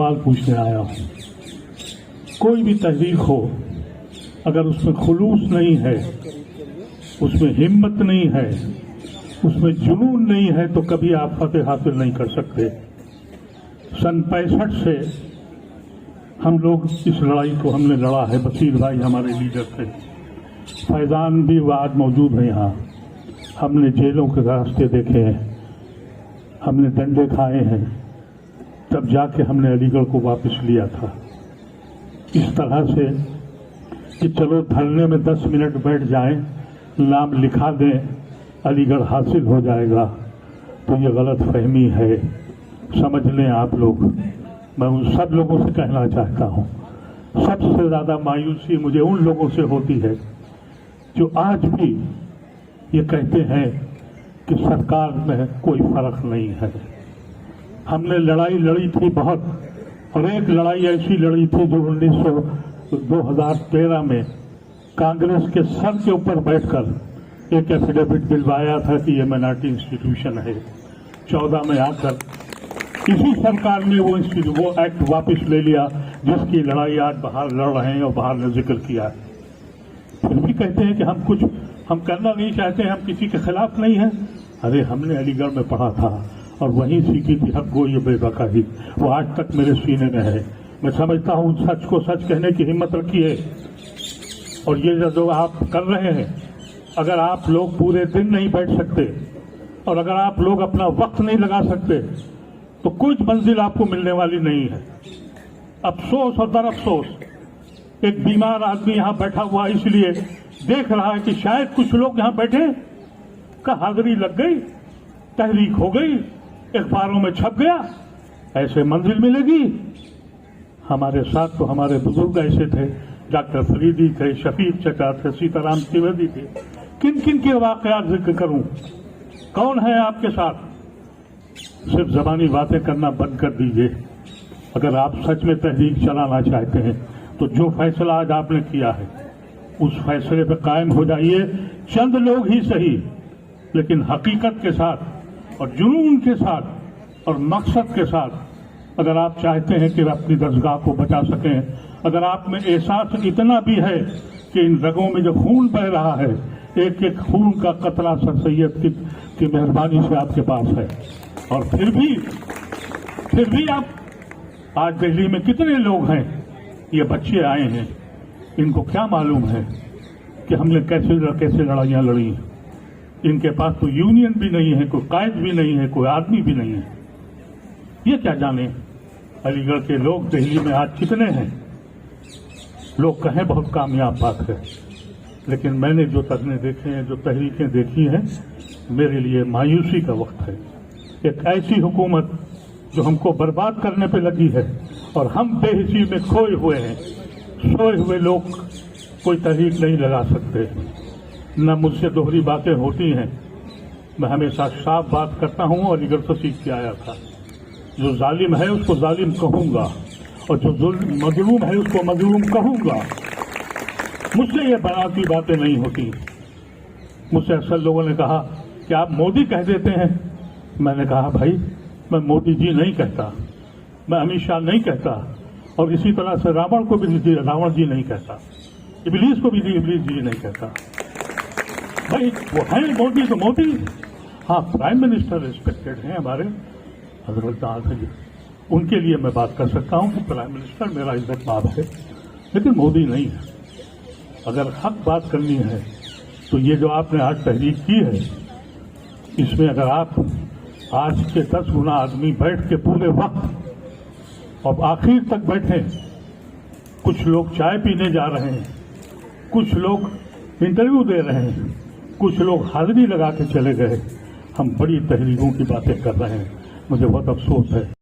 सवाल पूछने आया हूं। कोई भी तहरीक हो, अगर उसमें खुलूस नहीं है, उसमें हिम्मत नहीं है, उसमें जुनून नहीं है, तो कभी आप फतेह हासिल नहीं कर सकते। सन 65 से हम लोग इस लड़ाई को हमने लड़ा है। बशीर भाई हमारे लीडर थे, फैजान भी आज मौजूद है यहाँ। हमने जेलों के रास्ते देखे हैं, हमने डंडे खाए हैं, तब जाके हमने अलीगढ़ को वापस लिया था। इस तरह से कि चलो धरने में 10 मिनट बैठ जाएं, नाम लिखा दें, अलीगढ़ हासिल हो जाएगा, तो ये गलत फहमी है। समझ लें आप लोग। मैं उन सब लोगों से कहना चाहता हूँ, सबसे ज्यादा मायूसी मुझे उन लोगों से होती है जो आज भी ये कहते हैं कि सरकार में कोई फर्क नहीं है। हमने लड़ाई लड़ी थी बहुत, और एक लड़ाई ऐसी लड़ी थी जो 2013 में कांग्रेस के सर के ऊपर बैठकर एक एफिडेविट दिलवाया था कि ये माइनॉरिटी इंस्टीट्यूशन है। 14 में आकर इसी सरकार ने वो एक्ट वापस ले लिया, जिसकी लड़ाई आज बाहर लड़ रहे हैं और बाहर ने जिक्र किया है। फिर भी कहते हैं कि हम करना नहीं चाहते, हम किसी के खिलाफ नहीं हैं। अरे हमने अलीगढ़ में पढ़ा था और वहीं सीखी थी हक गो ये बेबकाही, वो आज तक मेरे सीने में है। मैं समझता हूं सच को सच कहने की हिम्मत रखिए। और ये जो आप कर रहे हैं, अगर आप लोग पूरे दिन नहीं बैठ सकते और अगर आप लोग अपना वक्त नहीं लगा सकते, तो कुछ मंजिल आपको मिलने वाली नहीं है। अफसोस और दर अफसोस, एक बीमार आदमी यहां बैठा हुआ इसलिए देख रहा है कि शायद कुछ लोग यहां बैठे का हाजिरी लग गई, तहरीक हो गई, अखबारों में छप गया, ऐसे मंजिल मिलेगी। हमारे साथ तो हमारे बुजुर्ग ऐसे थे, डॉक्टर फरीदी थे, शफीक चचा थे, सीताराम त्रिवेदी थे। किन किन के वाकयात जिक्र करूं? कौन है आपके साथ? सिर्फ जबानी बातें करना बंद कर दीजिए। अगर आप सच में तहरीक चलाना चाहते हैं तो जो फैसला आज आपने किया है उस फैसले पर कायम हो जाइए। चंद लोग ही सही, लेकिन हकीकत के साथ और जुनून के साथ और मकसद के साथ अगर आप चाहते हैं कि अपनी दरगाह को बचा सकें, अगर आप में एहसास इतना भी है कि इन रगों में जो खून बह रहा है, एक एक खून का कतरा सर सैयद की मेहरबानी से आपके पास है, और फिर भी आप आज दिल्ली में कितने लोग हैं, ये बच्चे आए हैं, इनको क्या मालूम है कि हमने कैसे लड़ाइयां लड़ी। इनके पास तो यूनियन भी नहीं है, कोई कायद भी नहीं है, कोई आदमी भी नहीं है। ये क्या जाने अलीगढ़ के लोग दिल्ली में आज कितने हैं। लोग कहें बहुत कामयाब बात है, लेकिन मैंने जो तरने देखे हैं, जो तहरीकें देखी हैं, मेरे लिए मायूसी का वक्त है। एक ऐसी हुकूमत जो हमको बर्बाद करने पे लगी है और हम बेहिसी में खोए हुए हैं। सोए हुए लोग कोई तहरीक नहीं लगा सकते। न मुझसे दोहरी बातें होती हैं। मैं हमेशा साफ बात करता हूं और अलीगढ़ से सीख के आया था। जो जालिम है उसको जालिम कहूंगा और जो मजलूम है उसको मजलूम कहूंगा। मुझसे ये बनावटी बातें नहीं होती। मुझसे अक्सर लोगों ने कहा कि आप मोदी कह देते हैं। मैंने कहा भाई, मैं मोदी जी नहीं कहता, मैं अमित शाह नहीं कहता, और इसी तरह से रावण को भी रावण जी नहीं कहता, इबलीस को भी इबलीस जी नहीं कहता। भाई वो है मोदी तो मोदी। हाँ, प्राइम मिनिस्टर रिस्पेक्टेड हैं हमारे हजरत जी, उनके लिए मैं बात कर सकता हूं कि प्राइम मिनिस्टर मेरा इज्जत माब है, लेकिन मोदी नहीं है। अगर हक बात करनी है तो ये जो आपने आज तहरीक की है, इसमें अगर आप आज के 10 गुना आदमी बैठ के पूरे वक्त और आखिर तक बैठे, कुछ लोग चाय पीने जा रहे हैं, कुछ लोग इंटरव्यू दे रहे हैं, कुछ लोग हाजिरी लगा के चले गए, हम बड़ी तहरीकों की बातें कर रहे हैं। मुझे बहुत अफसोस है।